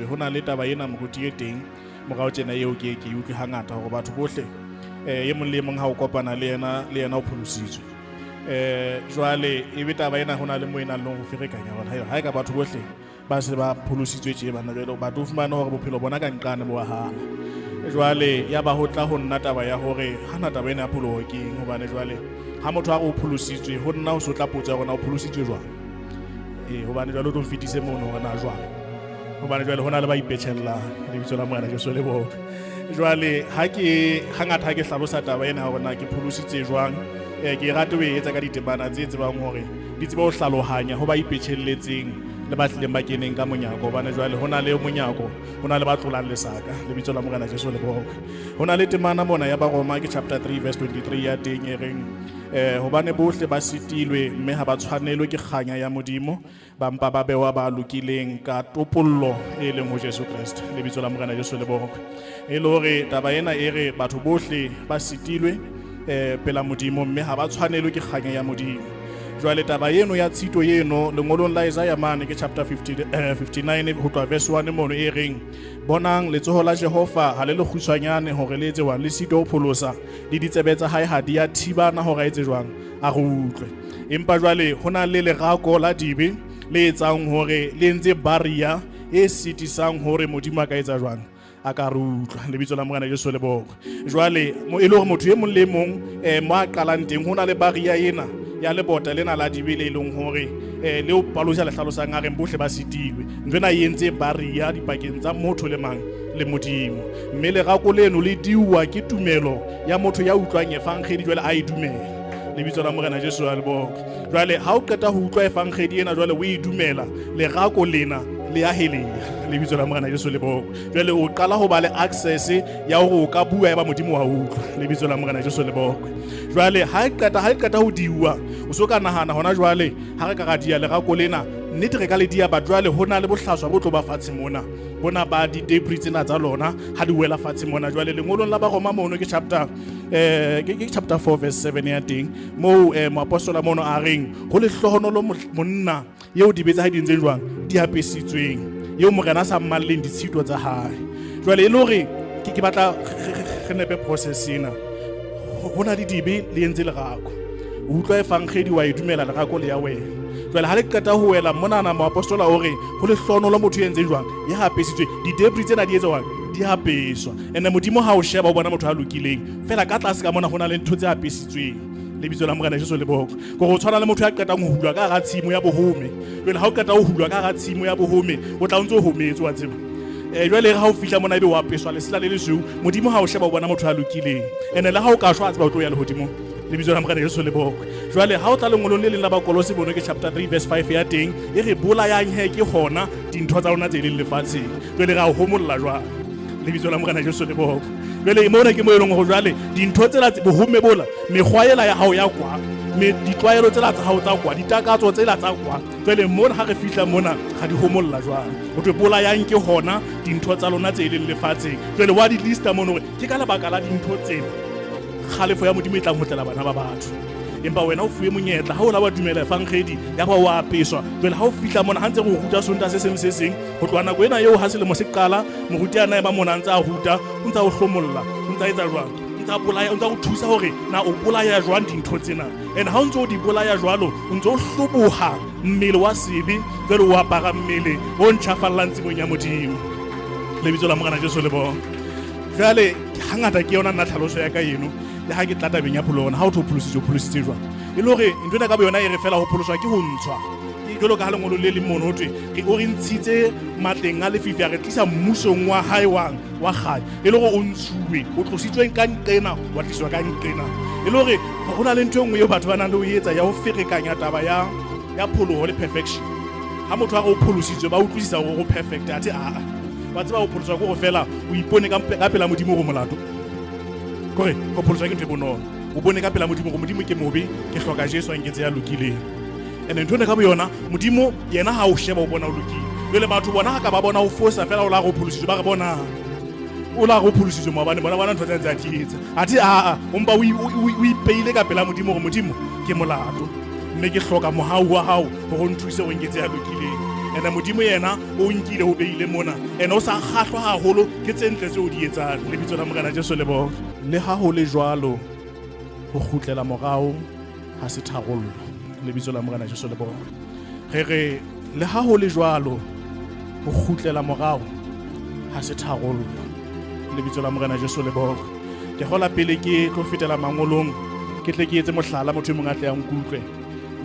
ho na le taba ena moruti e teng morao tjena eo ke utlwe hangata hore batho bohle e mong le mong ha o kopana le yena o pholositswe jwale e be taba ena hona le mo ena le ho ferekanya hore ha e ka batho bohle ba se ba pholositswe tje bana jwale batho o fumana hore bophelo bona ka nqane bo hana jwale ya ba ho tla ho nna taba ya hore hana taba ena ya pholoho ke eng hobane jwale ha motho a re o pholositswe ho nna o so tla potsa hore na o pholositswe jwang hobane jwale o tlo mfitise mono hore na jwang hobane jwale hona le ba ipetjhella lebitso la Morena Jesu le bo jwale hangata ha ke hlalosa taba ena hore na ke pholositse jwang ke rate ho etsa ka ditebana tse tsebang hore di tseba ho hlalohanya ho ba ipetjhelletseng le ba tlileng ba keneng ka monyako hobane jwale hona le monyako hona le ba tlolang lesaka lebitso la Morena Jesu le bo hona le temana mona ya ba Roma ke chapter 3 verse 23 ya teng e reng hobane bohle ba sitilwe mme ha ba tshwanelwe ke kganya ya modimo ba mpa ba bewa ba lokileng ka topollo e leng ho Jesu Kriste lebitso la Morena Jesu le bo e le hore taba ena e re batho bohle ba sitilwe pela modimo mme ha ba tshwanelwe ke kganya ya modimo jwale taba eno ya tshito eno lengolong la Isaiah mane ke chapter 59 ho tloha verse 1 mono e reng bonang letsoho la Jehova ha le lekgutshwanyane hore le etse jwang le sito ho pholosa le ditsebe tsa hae ha di a thibana hore a etse jwang a re utlwe empa jwale hona le lerako la dibe le etsang hore le entse barrier e sitisang hore modimo a ka etsa jwang a ka re utlwa lebitso la Morena Jesu le bo jwale mo e le hore motho e mong le mong mo a qalang teng hona le barrier ena ya lebota lena la dibele leng hore le o palosa le hlalosang a reng bohle ba sitilwe ntsena e entse barrier dipakeng tsa motho le mang le modimo mme le rako leno le diwa ke tumelo ya motho ya utlwang efangedi jwale a e dumela lebitso la Morena Jesu le bo jwale ha o qeta ho utlwa efangedi ena jwale o e dumela le rako lena le a heleha lebitso la Morena Jesu le bo jwale o qala ho ba le access ya hore o ka bua eba modimo wa utlwa lebitso la Morena Jesu le bo jwale ha e qeta ho diwa o so ka nahana hona jwale ha re ka ga dia le rako lena nnete re ka le dia ba jwale hona le bohlaswa bo tlo ba fatshe mona bona ba di debris tsena tsa lona ha di wela fatshe mona jwale lengolong la ba Roma mono ke chapter 4 verse 7 ya teng mo moapostola mono a reng ho le hlohonolo monna yeo di betsa ha di ntse jwang di apesitsweng yeo morena sa mmalleng ditshito tsa hae jwale e le hore ke batla re nepe process ena hona di dibe le entse lerako o utlwa efangedi wa e dumela lerako le ya wena jwale ha le qeta ho wela mona na moapostola o re ho le hlohonolo motho e entseng jwang ya apesitswe di debris tsena di etsa jwang di apeswa ene modimo ha o sheba o bona motho a lokileng fela ka tlase ka mona hona le ntho tse apesitsweng lebitso la Morena Jesu le bo go go tshwana le motho ya qetang ho hulwa ka ga tshimo ya bohome jwale ha o qeta ho hulwa ka ga tshimo ya bohome o tla ntse o hometse wa tseba jwale ha o fihla mona ebe o apeswa lesela le lesweu modimo ha o sheba o bona motho a lokileng ene le ha o ka shwa a tseba o tlo ya le hodimo lebitso la Morena Jesu le bo jwale ha o tla lengolong le leng la Bakolosi bono ke chapter 3 verse 5 ya teng e re bolayang he ke hona dintho tsa rona tse leng lefatsheng jwale ra o homolla jwang lebitso la Morena Jesu le bo jwale mona ke mo e leng go jwale dintho tsela bohome bola mekgwaela ya hao ya kwa me ditlwaelo tsela tsa hao tsa kwa ditakatso tsela tsa kwa jwale mona ha re fihla mona ga di homolla jwang o tlo bolayang ke hona dintho tsa lona tse leng lefatsheng jwale wa di lista mono ke ka lebaka la dintho tsena kgalefo ya modimo e tlang ho tlela bana ba batho empa wena o fuwe monyetla ha o la wa dumela efangedi ya ba wa apeswa jwale ha o fihla mona ha ntse go ruta sonta se seng go tloa nako ena eo ha selemo se qala moruti ana e ba mona ntse a ruta o ntse a o hlomolla o ntse a etsa jwang o ntse a bolaya o ntse a go thusa hore na o bolaya jwang dintho tsena and ha o ntse o di bolaya jwalo o ntse o hloboha mmele wa sebe jwale o apara mmele o ntjhafallang tsebong ya modimo lebitso la Morena Jesu le bo jwale hangata ke yona nna tlhaloso ya ka eno le ha ke tla tabeng ya pholona ha o tlo pholositswe jwang e le hore ntho ena ka bo yona e re fela ho pholoswa ke ho ntshwa ke jwalo ka ha lengolo le leng mono ho thwe o re ntshitse matleng a lefifi a re tlisa mmusong wa hae wa kgae e le hore o ntshuwe o tlositsweng ka nqena wa tliswa ka nqena e le hore ho na le ntho e nngwe eo batho ba nang le ho etsa ya ho ferekanya taba ya pholoho le perfection ha motho a re o pholositswe ba utlwisisa hore o perfect athe ba tseba ho pholoswa ke go fela o ipone ka pela modimo go molato kore go pholoswa ke ntho e bonolo o bone ka pela modimo go modimo ke mobe ke hloka Jesu a nketse ya lokileng ene ntho ne ka bo yona modimo yena ha o sheba o bona o lokile jwale batho bona ha ka ba bona o fosa fela o la go pholositswe ba re bona o la go pholositswe mo bana ntho tse a di etsa athe ompa o ipeile ka pela modimo go modimo ke molato mme ke hloka mohau wa hao go nthuse go nketse ya lokileng ene modimo yena o nkile o beile mona ene o sa kgahlwa haholo ke tse ntle tse o di etsang. Lebitso la Morena Jesu le bo le ha ho le jwalo ho khutlela morao ha se tharollo. Lebitso la Morena Jesu le bo re le ha ho le jwalo ho khutlela morao ha se tharollo. Lebitso la Morena Jesu le bo ke gola pele ke tlo fetela mangolong ke tle ke etse mohlala motho e mong a tle a nkutlwe.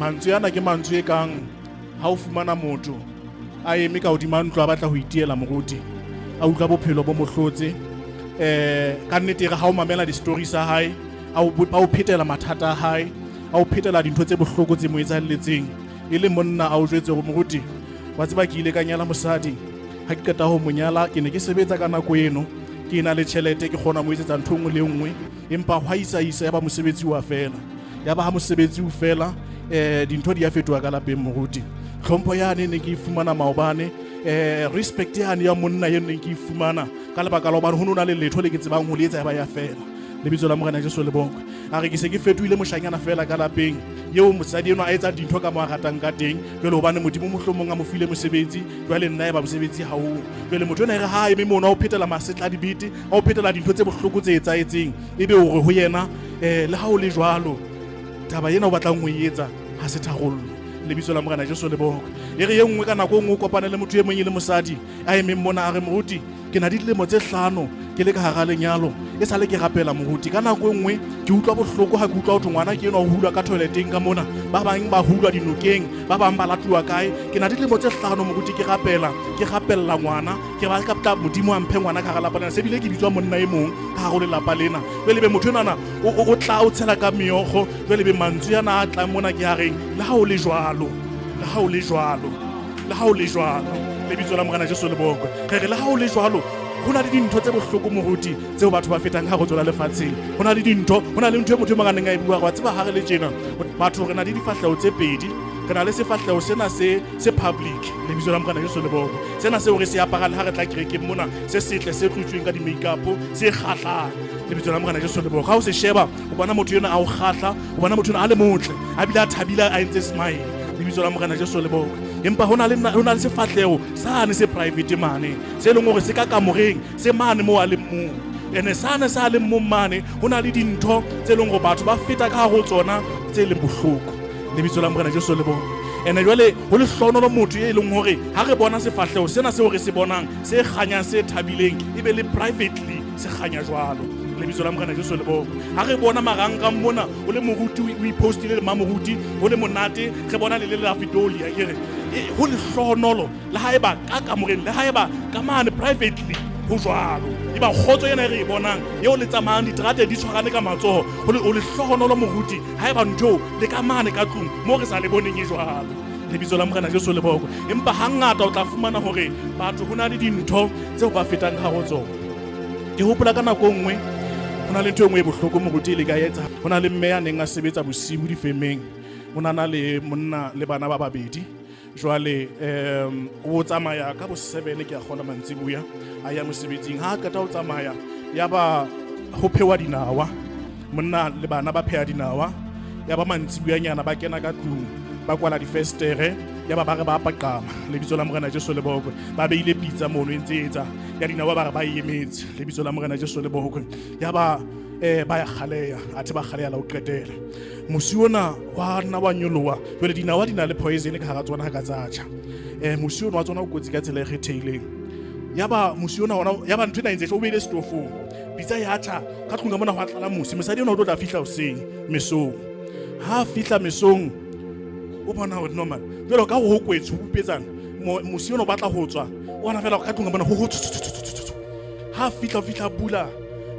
Mantswe ana ke mantswe e kang ha o fumana motho a eme ka hodima ntlo a batla ho itiela moruti a utlwa bophelo bo mohlotse ka nnete re ha o mamela di-story sa hae a o phetela mathata a hae a o phetela dintho tse bohloko tse mo etsahalletseng e le monna a o jwetse hore moruti wa tseba ke ile ka nyala mosadi ha ke qeta ho mo nyala ke ne ke sebetsa ka nako eno ke na le tjhelete ke kgona mo etsetsa ntho nngwe le nngwe empa hwa isa ya ba mosebetsi wa fela ya ba ha mosebetsi o fela dintho di a fetoha ka lapeng moruti tlhompho yane ne ke ifumana maobane respect yane ya monna yene ne ke ifumana ka lebaka la hobane ho nona le letho le ke tsebang ho le etsa ba ya fela. Lebitso la Morena Jesu le bonke a re ke se ke fetohile moshanyana fela ka lapeng yeo mosadi eno a etsa dintho ka mo a ratang ka teng jwale hobane modimo mohlomong a mo file mosebetsi jwale nna e ba mosebetsi ha o jwale motho ena e re ha eme mona o phetela masetla a dibete a o phetela dintho tse bohloko tse etsaetseng ebe hore ho yena le ha o le jwalo taba ena o batlang ho etsa ha se tharollo. Lebitso la Morena Jesu le bonke e re ye nngwe ka nako nngwe o kopane le motho e mong le mosadi a emeng mona a re moruti ke na di dilemo tse 5 ke le ka hara lenyalo e sale ke rapela moruti ka nako nngwe ke utlwa bohloko ha ke utlwa ho thwe ngwana ke eno a hulwa ka toileteng ka mona ba bang ba hulwa dinokeng ba bang ba latluwa kae ke na di dilemo tse 5 moruti ke rapella ngwana ke ba ka pta modimo a mphe ngwana ka hara lapa lena se bile ke bitswa monna e mong ka hara lelapa lena jwale be motho enana o tla o tshela ka meokgo jwale be mantswe yana a tla mona ke hareng le ha o le jwalo lebitso la Morena Jesu le bonke re le ha o le jwalo ho na le dintho tse bohloko moruti tseo batho ba fetang ha go tswela lefatsheng ho na le ntho e motho e mong a neng a e bua wa tseba ha re le tjena batho re na le difahleho tse pedi re na le sefahleho sena se public. Lebitso la Morena Jesu le bonke sena seo re se apara le ha re tla kerekeng mona se setle se tlutsweng ka di-make-up se kgahlang. Lebitso la Morena Jesu le bonke ha o se sheba o bona motho yona a o kgahla o bona motho yona a le motle a bile a thabile a entse smile. Lebitso la Morena Jesu le bonke empa ho na le sefahleho sane se private mane se leng hore se ka kamoreng se mane mo a le mong ene sane sa le mong mane ho na le dintho tse leng hore batho ba feta ka ho tsona tse leng bohloko. Lebitso la Morena Jesu le bonke ene jwale ho le hlonolo motho e leng hore ha re bona sefahleho sena seo re se bonang se kganyang se thabileng ebe le privately se kganya jwalo. Lebitso la Morena Jesu le bonke ha re bona marangrang mona o le moruti o ipostile le mamoruti o le monate re bona le la fidoli a kere ho le hlonolo le haeba ka kamoreng le haeba ka mane privately ho jwalo e ba khotso yena e re bonang eo le tsamayang diterate di tshwarane ka matsoho o le hlonolo moruti haeba ntho le ka mane ka tlung mo re sa le boneng e jwalo. Lebitso la Morena Jesu le bonke empa hangata o tla fumana hore batho ho na le dintho tseo ba fetang ka ho tsona. Ke hopola ka nako nngwe ho na le ntho engwe e bohloko moruti le ka etsa ho na le mme ya neng a sebetsa bosibu difemeng ho na le monna le bana ba babedi jwale o tsamaya ka bo 7 ke a kgona mantsibuya a ya mosebetsing ha qeta ho tsamaya ya ba ho phewa dinawa monna le bana ba pheha dinawa ya ba mantsibuya nyana ba kena ka tlung ba kwala difestere ya ba re ba paqama. Lebitso la Morena Jesu le bonke ba beile pizza mono e ntse etsa ya dinawa ba re ba emetse. Lebitso la Morena Jesu le bonke ya ba ya khaleya athe ba khaleya la o qetela mosi ona wa nna wa nyolowa jwale dinawa di na le poison ka hara tsona ha ka tsatsha mosi ona wa tsona o kotsi ka tsela e kgethehileng ya ba mosi ona ya ba ntwe na ntse o beile stofong pizza ya tha ka tlung ka mona ho tlala mosi mosadi ona o tla fihla hoseng mesong ha fihla mesong o bona hore normal jwale ka ho kwetsa ho petsana mosi ona o batla ho tswa o bona fela ka tlung ka mona ho ha fihla bula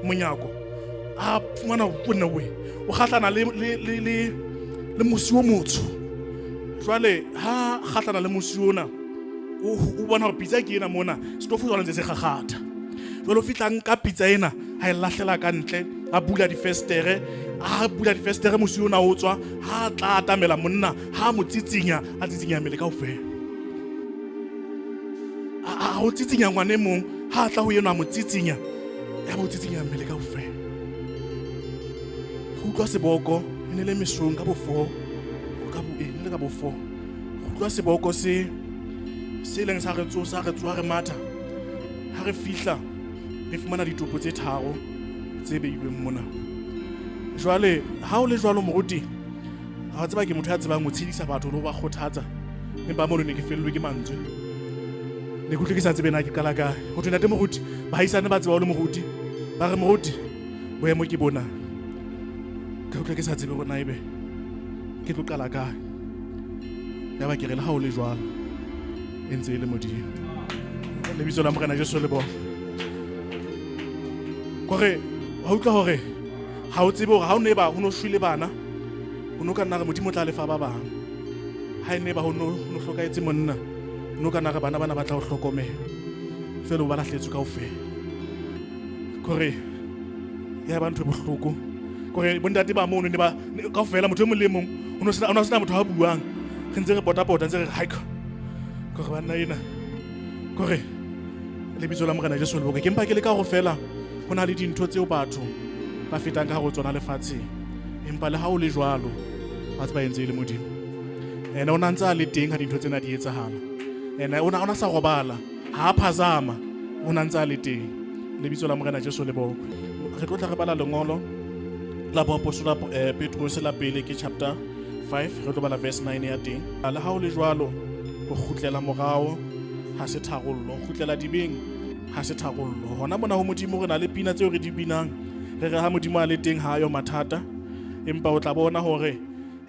monyako a fumana bona we o kgahlana le mosi o motsho jwale ha kgahlana le mosi ona o bona hore pizza ke ena mona stofu jwale ntse se gagata jwale o fihla nka pizza ena ha e lahlela ka ntle a bula difestere mosi ona o tswa ha tla atamela monna ha mo tsitsinya a tsitsinya mmele kaofela a o tsitsinya ngwane mong ha tla ho yena mo tsitsinya ya bo tsitsinya mmele kaofela go utlwa seboko ene le mesong ka bo 4 ka bo 4 go utlwa seboko se se leng sa re tsosa re tsoha re matha ha re fihla re fumana ditopo tse tharo tse beilweng mona. Jwale ha o le jwalo moruti ha tseba ke motho ya tsebang ho tshedisa batho le ba kgothatsa empa mono ne ke fellwe ke mantswe ne ke ke sa tsebe na ke kala kae ho tena te moruti bahaisane ba tseba o le moruti ba re moruti boemo ke bona ka utlwa ke sa tsebe bona ebe ke tlo kala kae ya ba ke re le ha o le jwalo e ntse e le modimo lebitso la Morena Jesu le bona kore ha utlwa hore ha o tsebe hore ha o ne ba ho no shwile bana o no ka nna re modimo tla lefa ba bang ha ene ba ho no hlokaetse monna no ka nna re bana ba tla o hlokomela jwale ba lahletswe kaofela kore ya ba ntho bohloko kore bontate ba mono ne ba kaofela motho e mong le mong o no sena motho a buang re ntse re pota ntse re haika kore bana ena kore lebitso la Morena Jesu le boka ke mpa ke le ka go fela ho na le dintho tseo batho ba fetang ka go tsona lefatsheng empa le ha o le jwalo ba tseba entse le modimo ene o na ntse a le teng ha dintho tsena di etsahala ene o na sa robala ha phazama o na ntse a le teng lebitso la Morena Jesu le boka re tlo tla re bala lengolo la boapostola Petrus la pele ke chapter 5 re tlo bala verse 9 ya teng le ha o le jwalo ho khutlela morao ha se tharollo ho khutlela dibeng ha se tharollo hona mona ho modimo re na le pina tseo re di binang re ha modimo a le teng ha yo mathata empa o tla bona hore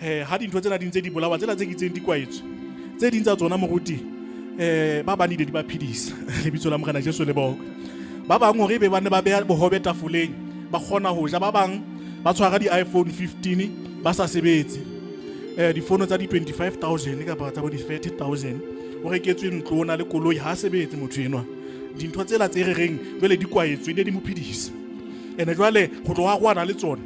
ha dintho tsena di ntse di bolawa tsela tse ke tseng di kwaetswe tse ding tsa tsona moruti ba bane di ba phedisa lebitso la Morena Jesu le boka ba bang hore be bane ba beha bohobe tafoleng ba khona ho ja ba bang ba tshwara di iPhone 15 ba sa sebetse difono tsa di 25,000 kapa tsa bo di 30,000 o reketswe ntlo na le koloi ha sebetse motho enwa dintho tsela tse re reng jwale di kwaetswe di mo phedisa ene jwale go tloga gwana le tsona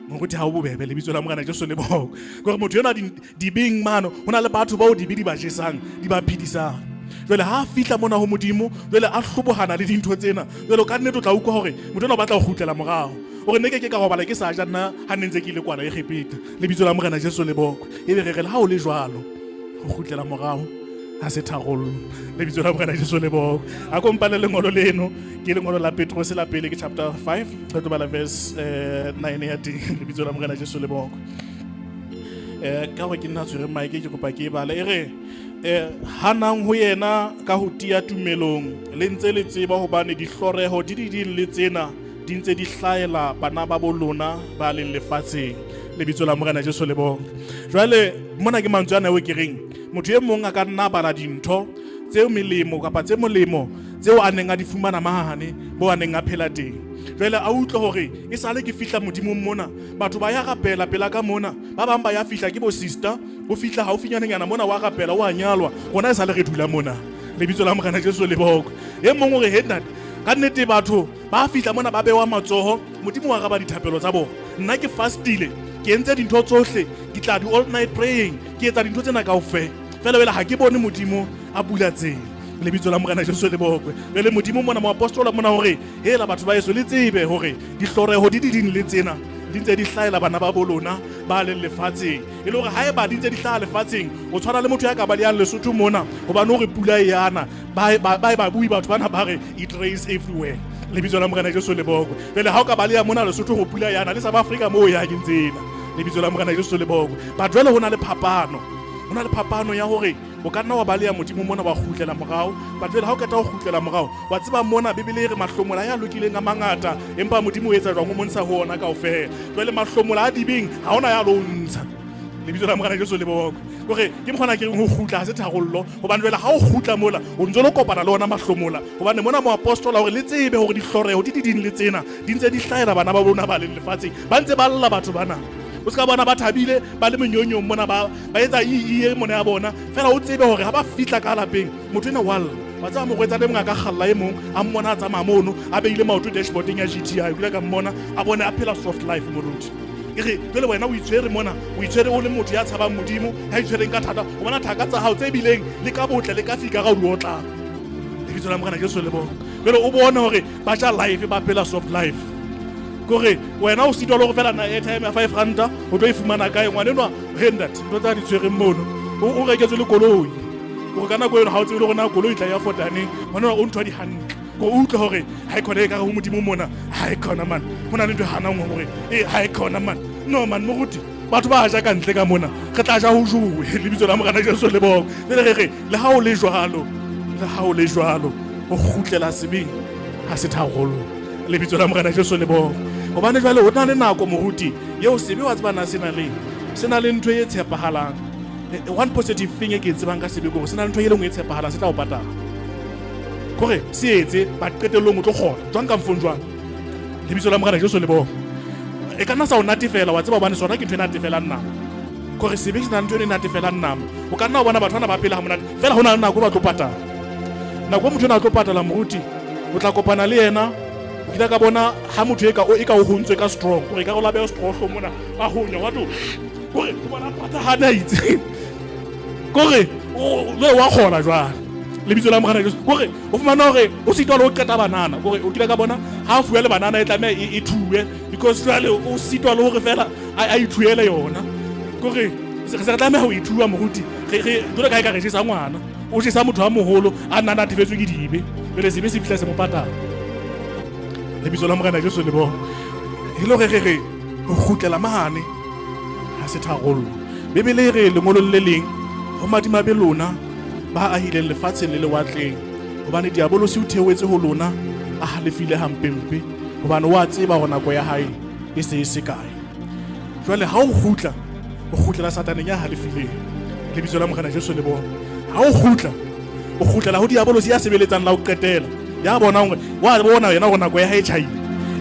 moruti ha o bobebe lebitso la Morena Jesu le boka gore motho yona di beng mano hona le batho bao di ba jesang di ba phedisang jwale ha fihla mona ho modimo jwale a hlobohana le dintho tsena jwale ka nnete o tla utlwa hore motho ona o batla go khutlela morao ore nne ke ka robala ke sa ja nna ha nne ntse ke ile kwana e khepeta lebitso la Morena Jesu le boka ebe re re ha o le jwalo go khutlela morao ha se tharollo lebitso la Morena Jesu le boka a kompane lengolo leno ke lengolo la Petrus la pele ke chapter 5 re tlo bala verse 9 ya teng lebitso la Morena Jesu le boka ka go ke nna tswere maike ke kopa ke bala e re hanang ho yena ka ho tia tumelong le ntse le tseba hobane dihloreho di ding le tsena di ntse di hlaela bana ba bolona ba le lefatsheng lebitso la Morena Jesu le boka jwale mona ke mantswe ana o ke reng motho e mong a ka nna bala dintho tseo melemo kapa tse molemo tseo a neng a di fumana mahane bo a neng a phela teng jwale a utlwe hore e sale ke fihla modimong mona batho ba ya rapela pela ka mona ba bang ba ya fihla ke bo sister o fihla haufinyana mona wa rapela o a nyalwa gona e sale re dula mona lebitso la Morena Jesu le boka e mong hore henat ka nnete batho ba fihla mona ba bewa matsoho modimo wa raba dithapelo tsa bona nna ke fastile ke entse dintho tsohle ke tla di all night praying ke etsa dintho tsena kaofela fela ha ke bone modimo a bula tsela lebitso la Morena Jesu le boka le modimo mona moapostola mona hore hela batho ba yeso le tsebe hore dihloreho di ding le tsena di ntse di hlaela bana ba bolona ba le lefatsheng e le hore ha e ba di ntse di hlaya lefatsheng o tshwana le motho ya ka ba le ya Lesotho mona hobane hore pula e yana ba bui batho bana ba re it rains everywhere lebitso la Morena Jesu le boka pele ha o ka ba le ya mona Lesotho go pula yana le South Africa mo ya ke ntsena lebitso la Morena Jesu le boka ba jwale hona le phapano ya hore o ka nna wa ba le ya modimo mona wa khutlela morao ba jwale ha o keta go khutlela morao wa tseba mona bibele e re mahlomola ya lokileng a mangata empa modimo o etsa jwang o montsha ho ona kaofela jwale mahlomola a dibeng ha ona ya lo ntsha lebitso la Morena Jesu le boka gore ke mkhona ke go khutla ha se tharollo hobane jwale ha o khutla mola o ntse lo kopana le ona mahlomola hobane mona moapostola hore le tsebe hore dihloreho di ding le tsena di ntse di hlaela bana ba bona ba le lefatsheng ba ntse ba lla batho bana o ska bona ba thabile ba le menyonyong mona ba etsa iye mona ya bona fela o tsebe hore ha ba fitla ka lapeng motho ena wall wa tsa mo gwetsa le mongaka khalla e mong a mmona a tsamaya mono a beile maoto dashboarding ya GTI kula ka mmona a bona a phela soft life moruti ere jwale wena o itshwere mona o itshwere o le motho ya tshabang modimo ha itshwereng ka thata o bona thaka tsa hao tse bileng le ka botle le ka fika ga o otla lebitso la Morena Jesu le boka jwale o bona hore ba tja life ba phela soft life kore wena o sitwa le go fela na airtime ya 5 ranta o tlo e fumana kae ngwane nwa hendat ntlo tsa di tshwereng mono o reketswe le koloi go kana go ha o tsebe go na koloi tla ya fotaneng bona o ntwa di hanne go utlwa hore ha ikone ka go modimo mona ha ikona man hona le ntwe hana ngwe hore ha ikona man no man moruti batho ba ja ka ntle ka mona re tla ja ho jowe le bitso la morana Jesu le bo le ha o le jwalo o khutlela sebeng ha se tharollo le bitso la morana Jesu le bo hobane jwale o na le nako moruti yeo sebe wa tsebana sena le ntwe e tshepahalang one positive thing e ke tsebang ka sebe go sena ntwe e lengwe e tshepahalang se tla o patala kore se etse ba qetellong o tlo kgona jwang ka mfonjwang le bitso la morana Jesu le bo e kana sa o natefela wa tseba bana sona ke ntwe natefelang nama kore sebe se na ntwe e natefelang nama o kana o bona batho bana ba pela ha monate fela hona nako ba tlo patala nako motho na tlo patala moruti o tla kopana le yena o kila ka bona ha motho e ka o huntswe ka strong kore ka go labe strong mona a honya wa to kore o bona pata hana itse kore o wa khona jwang le bitso la morana Jesu kore o fumana hore o sitwa le o qeta banana kore o kila ka bona ha a fuwa le banana e tlameha e thuwe because jwale o sitwa le hore fela a ithuele yona kore se re tlameha ho ithuwa moruti re dole ka re jesa ngwana o jesa motho a moholo a nna natifetswe ke dibe bele se be se fihla se mo patala le bitso la morana Jesu le bo e lo re ho khutlela mahane ha se tharollo bebele re lengolo le leng ho madima be lona ba a hileng lefatsheng le lewatleng hobane diabolo se o theoetse ho lona a halefile hampempe hobane wa tseba hore nako ya hae e se e sekae jwale ha o khutlela sataneng ya halefileng le bitso la morana Jesu le bo ha o khutlela ho diabolo se ya sebeletsang la o qetela ya bona hore wa bona yena hore nako ya hae tjhaile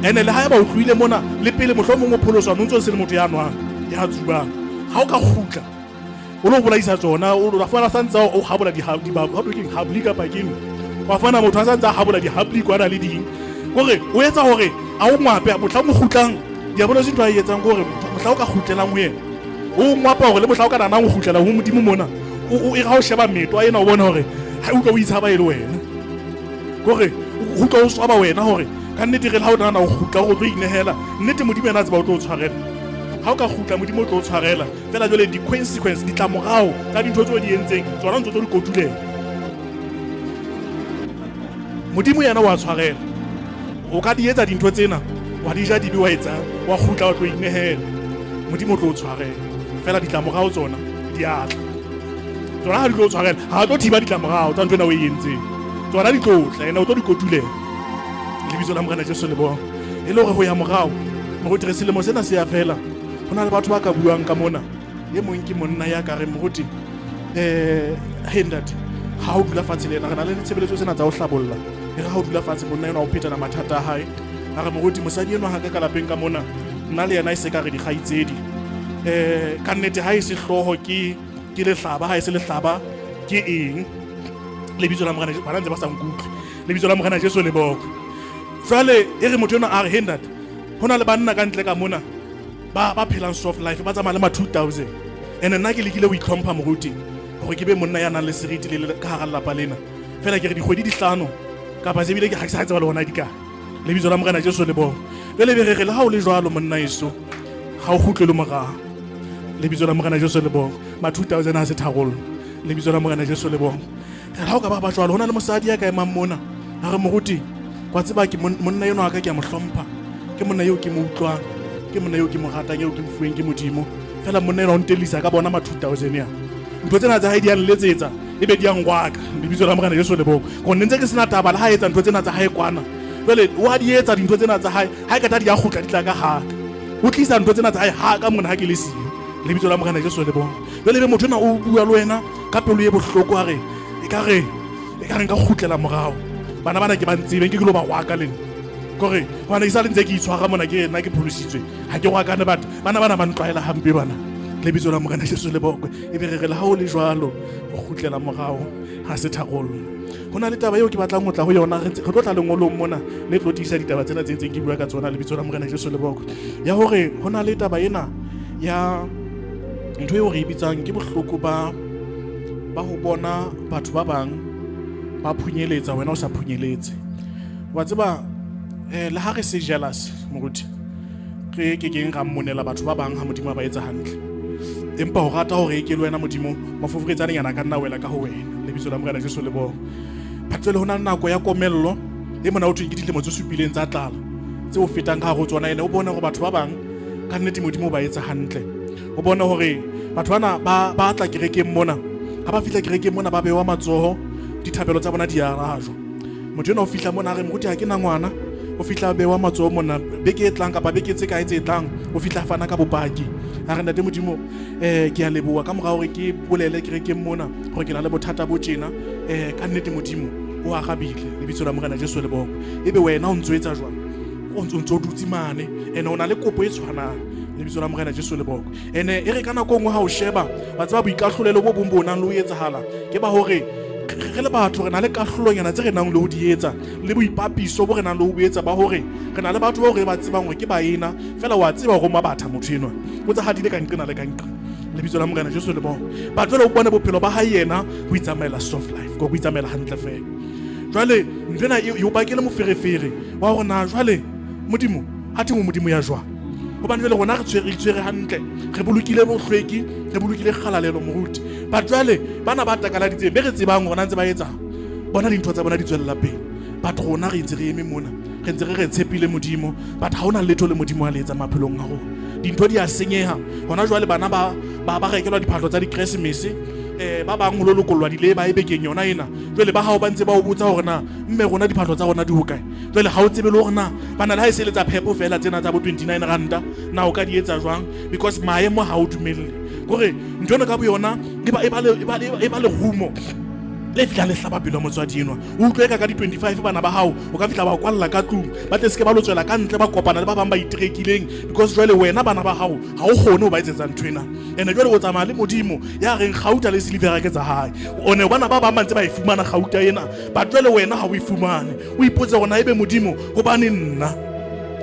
ene le ha ba o tluile mona le pele mohlomong o pholoswa no ntse se le motho ya nwang ya tsubang ha o ka khutla o lo bolaisa tsona o la fana santsa o habola di ba ho ke habli ka pakeng wa fana motho a santsa habola di habli kwa le ding kore o etsa hore a o ngwape motla mo khutlang diabolo se ntwa e etsang gore motla o ka khutlela mo yena o ngwapa hore le motla o ka nana o khutlela ho modimo mona o e ga o sheba meto a ena o bona hore ha o ka o itshaba e le wena kore o tlo o swaba wena hore ka nnete re la o nana o khutla go tlo inehela nnete modimo ena tseba o tlo o tshwarela ha o ka khutla modimo o tlo o tshwarela fela jole di consequence di tla morao tsa dintho tse o di entseng tsona ntse o tlo di kotulela modimo yena wa tshwarela o ka di etsa dintho tsena wa di ja di wa etsa wa khutla o tlo inehela modimo o tlo o tshwarela fela di tla morao tsona di atla tsona ha di tlo o tshwarela ha tlo thiba di tla morao tsa ntwe na o e entseng tsona di tlo tla ena o tlo di kotulela le bitso la morana Jesu le bo e le hore ho ya morao mo go dire selemo sena se ya fela hona le batho ba ka buang ka mona e mong ke monna ya ka re moruti hendat ha o dula fatshe le ena re na le ditshebeletso tsena tsa o hlabolla e re ha o dula fatshe monna yena o phetana mathata a hae a re moruti mosadi eno ha ka lapeng ka mona nna le yena e se ka re di kgaitsedi ka nnete ha e se hloho ke le hlaba ha e se le hlaba ke eng le bitso la morana bana ntse ba sa nkutlwe le bitso la morana Jesu le bo jwale e re motho yona a re hendat hona le banna ka ntle ka mona ba phelang soft life ba tsamaya le ma 2000 ene nna ke lekile o itlhompha moruti gore ke be monna ya nang le seriti le ka hara lapa lena fela ke re dikgwedi di hlano kapa se bile ke ha ke sa tseba le bona di ka le bitso la morana Jesu le bo jwale be re le ha o le jwalo monna eso ha o khutle le morao le bitso la morana Jesu le bo ma 2000 ha se tharollo le bitso la morana Jesu le bo re ha o ka ba jwalo hona le mosadi ya ka emang mona a re moruti kwa tseba ke monna yona ka ke a mo hlompha ke monna yo ke mo utlwang ke monna yo ke mo ratang yo ke mfueng ke modimo fela monna yona o ntelisa ka bona ma 2000 ya ntho tsena tsa hae di a nletsetsa ebe di a ngwaka le bitso la morana Jesu le bo go ntse ke sena taba le ha etsa ntho tsena tsa hae kwana jwale wa di etsa dintho tsena tsa hae ha ka ta di a khutla di tla ka haka o tlisa ntho tsena tsa hae ha ka mona ha ke le siyo le bitso la morana Jesu le bo jwale be motho na o bua le wena ka pelo e bohloko a re e ka re nka khutlela morao bana ke ba ntsebe ke lo ba waka le kore hona isa le ntse ke itshwara mona ke nna ke pholositswe ha ke wakane batho bana ba ntlaela hampe bana le bitso la morana Jesu le bokwe e be re la ha o le jwalo o khutlela morao ha se tharollo hona le taba eo ke batlang go tla go yona re tlo tla lengolong mona le tlo tisa ditaba tsena tse ntseng ke bua ka tsona le bitso la morana Jesu le bokwe ya hore hona le taba ena ya ntho eo re bitsang ke bohloko ba ho bona batho ba bang ba phunyeletsa wena o sa phunyeletse wa tseba le ha re se jealous moruti ke keng ga mmonela batho ba bang ha modimo ba etsa hantle empa ho rata hore ke le wena modimo mafofuretsane yana ka nna wela ka ho wena lebitso la Morena Jesu le bo phatswele hona nako ya komello e mona o thwe ke dilemo tse supileng tsa tlala tse o fetang ka go tsona ene o bona go batho ba bang ka nnete modimo ba etsa hantle o bona hore batho bana ba tla kerekeng mona ha ba fihla kerekeng mona ba bewa matsoho dithabelo tsa bona di a rajwa motho yona o fihla mona re moruti ha ke na ngwana o fihla bewa matsoho mona beke e tlang kapa beke tse kae tse tlang o fihla fana ka bopaki a re ntate modimo ke a leboha ka morao hore ke bolele kerekeng mona gore ke na le bothata bo tjena ka nnete modimo o agabile lebitso la Morena Jesu le boko ebe wena o ntso etsa jwang o ntso dutse mane ene o na le kopo e tshwanang lebitso la Morena Jesu le boko ene e re ka nako ngwe ha o sheba wa tseba boikahlolelo bo bonang le o etsahala ke ba hore re le batho re na le kahlolonyana tse re nang le ho di etsa le boipapiso bo re nang le ho etsa ba hore re na le batho bao re ba tsebang hore ke baena fela wa tseba hore mabatha motho enwa o tsa hadile ka nqena le ka nqa lebitso la Morena Jesu le boko batho le o bona bophelo ba ha yena ho itsamaela soft life go itsamaela hantle fela jwale ntlena e o bakele moferefere wa hore na jwale modimo ha temo modimo ya jwa hobane jwale rona re tshwere hantle re bolokile bohlweki re bolokile kgalalelo moruti ba jwale bana ba takaladitse be re tsebang rona ntse ba etsa bona dintho tsa bona di tswella pele batho rona re ntse re eme mona re ntse re tshepile modimo batho ha ona letho le modimo a le etsa maphelong a rona dintho di a senyeha hona jwale bana ba rekelwa diphahlo tsa di-Christmas ba bang ho lo lokollwa dile ba ebekeng yona ena jwale ba hao ba ntse ba o botsa hore na mme rona diphahlo tsa rona di hokae jwale ha o tsebe le hore na bana le ha e se le tsa phepo fela tsena tsa bo 29 ranta na o ka di etsa jwang because maemo ha o dumelle gore ntona ka bo yona e ba le humo le fihla le hlaba pelo motswadi enwa o utlwe ka di 25 bana ba hao o ka fihla ba kwalla ka tlung ba tle se ke ba lotswela ka ntle ba kopana le ba bang ba itirekileng because jwale wena bana ba hao ha o kgone ho ba etsetsa nthwena ene jwale o tsamaya le modimo ya reng gauta le silivera ke tsa hae one bana ba bang ba ntse ba e fumana gauta ena ba jwale wena ha o e fumane o ipotsa gona ebe modimo hobane nna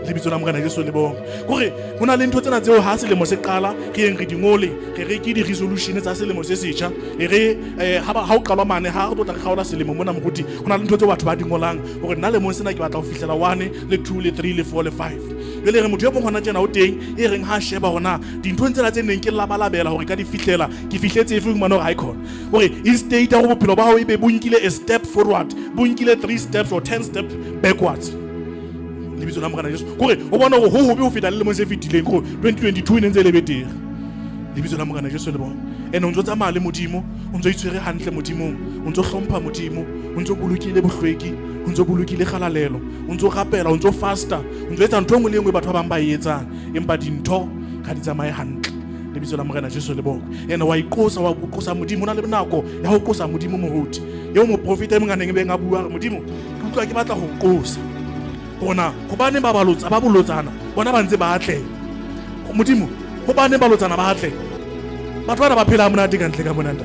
lebitso la Morena Jesu le bong gore hona le ntho tsena tseo ha selemo se qala ke eng re dingole re reke di resolution tsa selemo se setjha re ha o qalwa mane ha re tlo tla re kgaola selemo mona moruti hona le ntho tseo batho ba dingolang gore nna le mo sena ke batla ho fihlela 1 le 2 le 3 le 4 le 5 le re motho yo mongwe hona tjena o teng e reng ha sheba gona dintho tsena tse neng ke labalabela hore ka di fihlela ke fihletse e feng mano ga icon gore instead ya go bophelo ba hao e be bonkile a step forward bonkile 3 steps or 10 steps backwards lebitso la Morena Jesu gore o bona go ho be o feta le mo se fetileng go 2022 e ntse le betere lebitso la Morena Jesu le bona ene o ntse tsamaya le modimo o ntse itshwere hantle modimong o ntse hlompha modimo o ntse bolokile bohlweki o ntse bolokile kgalalelo o ntse rapela o ntse fasta o ntse etsa ntho engwe le engwe batho ba bang ba etsang empa dintho ga di tsamaye hantle lebitso la Morena Jesu le bona ene wa iqosa wa qosa modimo na le nako ya ho qosa modimo moruti yo mo profeta e mnganeng be nga bua re modimo ke utlwa ke batla go qosa bona hobane ba bolotsana bona ba ntse ba atle modimo hobane ba lotsana ba atle batho bana ba phela monate ka ntle ka monata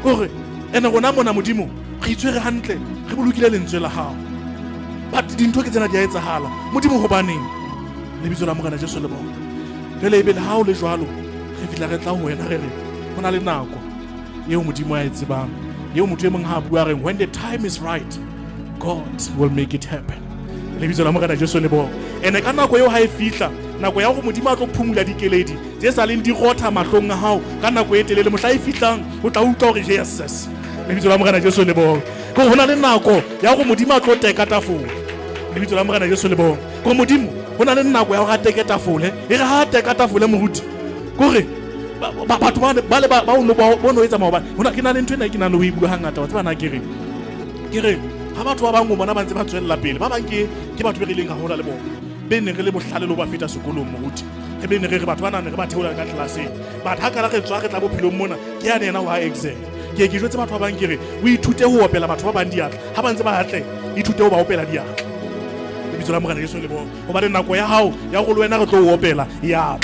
gore ene rona mona modimo re itshwere hantle re bolokile lentswe la hao but dintho ke tsena di a etsahala modimo hobaneng lebitso la Morena Jesu le bona jwale ebe le hao le jwalo re fihla re tla ho wena re hona le nako eo modimo a e tsebang eo motho e mong ha bua reng when the time is right God will make it happen lebitso la Morena Jesu le bona ene ka nako eo ha e fihla nako ya go modimo a tlo phumula dikeledi tse sa leng di rotha mahlong a hao ka nako e telele mohla e fihlang o tla utlwa hore Jesus lebitso la Morena Jesu le bona go hona le nako ya go modimo a tlo teka tafole lebitso la Morena Jesu le bona go modimo hona le nako ya go teka tafole e re ha teka tafole moruti gore batho ba o no etsa maobane hona ke na le ntwe nna ke na le ho ibua hangata wa tseba na ke re ha batho ba bang mo bona ba ntse ba tswella pele ba bang ke batho be re leng ga hola le bona be ne re le bohlale lo ba feta sekolong moruti e be ne re batho bana ne re ba theola ka tlelaseng ba tha ka la re tswa re tla bophelong mona ke ya nena wa exam ke jwetse batho ba bang ke re o ithute ho opela batho ba bang diatla ha ba ntse ba hatle ithute ho ba opela diatla lebitso la Morena Jesu le bona ho ba le nako ya hao ya go le wena re tlo o opela ya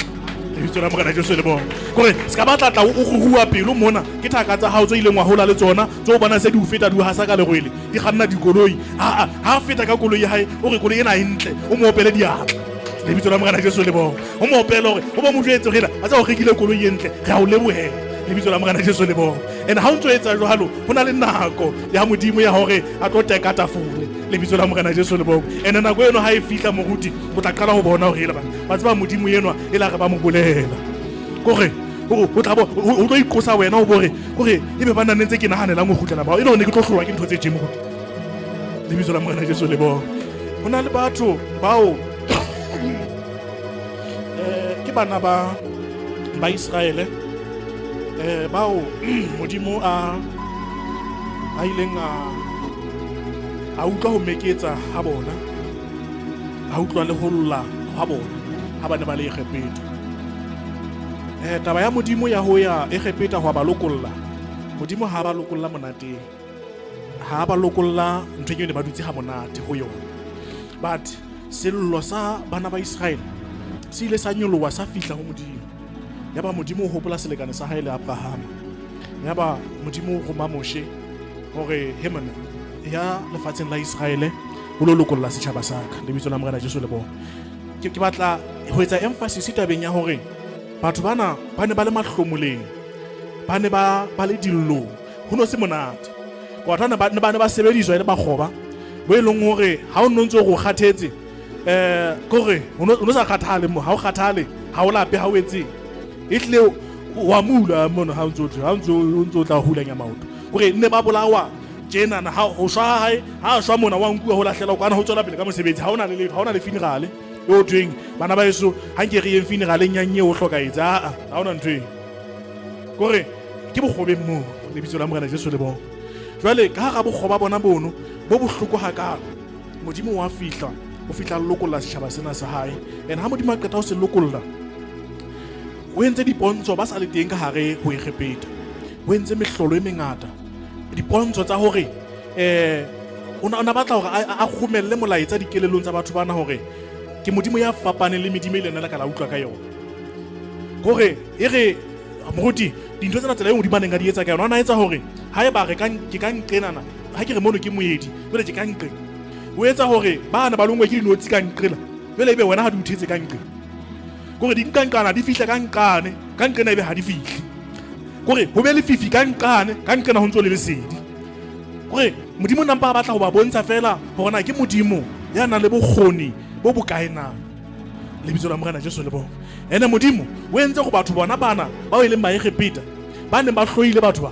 lebitso la Morena Jesu le bona gore se ka batla tla o ruwa pelo mona ke thaka tsa hao tso ile ngwa hola le tsona tso bona se di o feta di o hasa ka le rwele di kganna dikoloi ha feta ka koloi ya hae o re koloi ena entle o mo opele diatla lebitso la Morena Jesu le bona o mo opele hore o ba mo jwetse hore a tsa o rekile koloi entle re a o lebohela lebitso la Morena Jesu le bona ene ha o ntso etsa jwalo hona le nako ya modimo ya hore a tlo teka tafole lebitso la Morena Jesu le bona ene nako eno ha e fihla moruti o tla qala ho bona hore ba tseba modimo enwa e la re ba mo bolela gore o tla bo o tlo iqosa wena o bore hore ebe bana ntse ke nahanelang ho khutlela morao ene o ne ke tlo hlolwa ke ntho tse tje moruti lebitso la Morena Jesu le bo hona le batho bao ke bana ba Israele bao modimo a ileng a utlwa ho meketsa ha bona, a utlwa le ho lla ha bona ha ba ne ba le Egepeta. Taba ya modimo ya ho ya Egepeta ho ba lokolla, modimo ha ba lokolla monateng, ha ba lokolla ntho e ne ba dutse ha monate ho yona, but sello sa bana ba Israele se ile sa nyoloha sa fihla ho modimo. Yaba modimo o hopola selekane sa hae le Abraham, yaba modimo o roma Moshe hore hemana ya lefatsheng la Israele o lo lokolla setjhaba sa ka. Lebitso la Morena Jesu le bo ke batla ho etsa emphasis tabeng ya hore batho bana ba ne ba le mahlomoleng, ba ne ba le dillo, ho no se monate batho ba ne ba sebediswa le bakgoba bo e leng hore ha o nontse go kgathetse kore o no sa kgathale mo ha o kgathale ha o lape ha o etse itle wa mula mona ha o ntso tla hulanya maoto hore ne ba bolawa tjena na ha o shwa hae ha shwa mona wa nkuwa ho lahlela kana ho tswela pele ka mosebetsi ha ona le funeral yo tweng bana ba yeso ha nke re yen funeral nyanye o hlokaetsa ha ona ntwe kore ke bokgobe mo lebitso la Morena Jesu le bo jwale ka ga bokgoba bona bono bo bohloko ha ka modimo wa fihla o fihla lokolla setjhaba sena sa hae and ha modimo a qeta ho se lokolla o entse dipontsho ba sa le teng ka hare ho Egepeta, o entse mehlolo e mengata dipontsho tsa hore ona batla hore a khumelle molaetsa dikelelong tsa batho bana hore ke modimo ya fapaneng le medimo ile nna la ka la utlwa ka yona hore e re moruti dintho tsena tsela e modimo neng a di etsa ka yona ona etsa hore ha e ba re ke ka nqenana ha ke re mono ke moedi jwale ke ka nqe o etsa hore bana ba longwe ke dinotsi ka nqela jwale ebe wena ha di uthetse ka nqe kore di nkankana di fihla ka nqane ka nqena ebe ha di fihle kore ho be le fifi ka nqane ka nqena ho ntso le lesedi kore modimo nampa batla ho ba bontsha fela hore na ke modimo ya nang le bokgoni bo bokaena. Lebitso la Morena Jesu le bo ene modimo o entse go batho bona bana ba o ile ba Egepeta ba ne ba hloile batho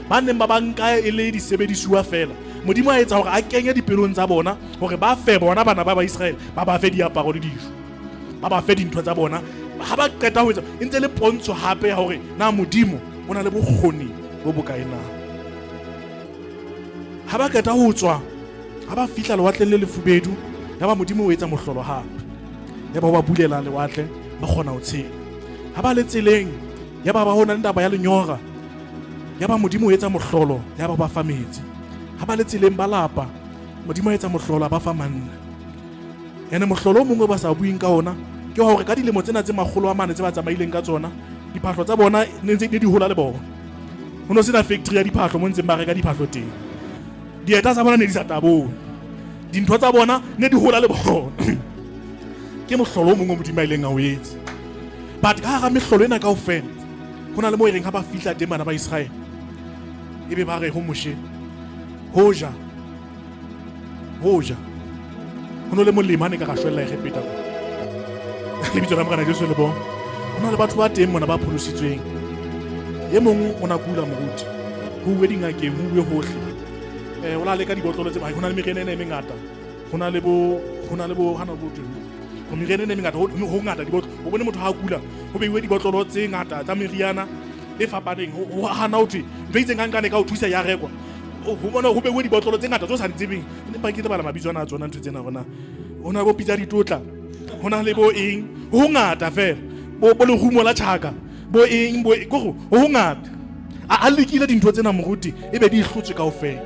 ba ne ba banka e le di sebedisuwa fela modimo a etsa hore a kenye dipelong tsa bona hore ba fe bona bana ba Israel ba ba fe diaparo le dijo ba ba fe dintho tsa bona ha ba qeta ho etsa ntse le pontsho hape ya hore na modimo o na le bokgoni bo bokaena. Ha ba qeta ho tswa ha ba fihla lewatleng le lefubedu ya ba modimo o etsa mohlolo hape ya ba ba bulela lewatle ba kgona ho tshela ha ba le tseleng ya ba hona le taba ya lenyora ya ba modimo o etsa mohlolo ya ba fa metsi ha ba le tseleng ba lapa modimo o etsa mohlolo ba fa manna ene mohlolo o mongwe ba sa buing ka ona ke hore ka dilemo tsena tse makgolo a mane tse ba tsamaileng ka tsona diphahlo tsa bona ne ntse di hola le bona ho no sena factory ya diphahlo mo ntse ba reka diphahlo teng dieta tsa bona ne di sa tabone dintho tsa bona ne di hola le bona ke mohlolo o mongwe modimo a ileng a o etse but ka ga mehlolo ena kaofela ho na le mo e reng ha ba fihla teng bana ba Israel ebe ba re ho Moshe hoja ho no le molemo ne ka ga shwella Egepeta lebitso la Morena Jesu le bo ho na le batho ba teng mona ba pholositsweng e mong o na kula moruti ho uwe dingakeng ho uwe hohle o la le ka dibotlolo tse ba ho na le meriana e mengata ho na le bo hana bo ho meriana e mengata ho ngata dibotlolo o bone motho ha kula ho beiwe dibotlolo tse ngata tsa meriana e fapaneng ho hana ho thwe ntho itseng kankane ka ho thusa ya rekwa ho bona ho beiwe dibotlolo tse ngata tso sa di tsebeng ne ba ke bala mabitso ana tsona ntho tsena rona hona bo pitsa ditotla hona le bo eng ho ngata fela bo le humo la tjhaka bo eng bo go ho ngata a lekile dintho tsena moruti ebe di hlotswe kaofela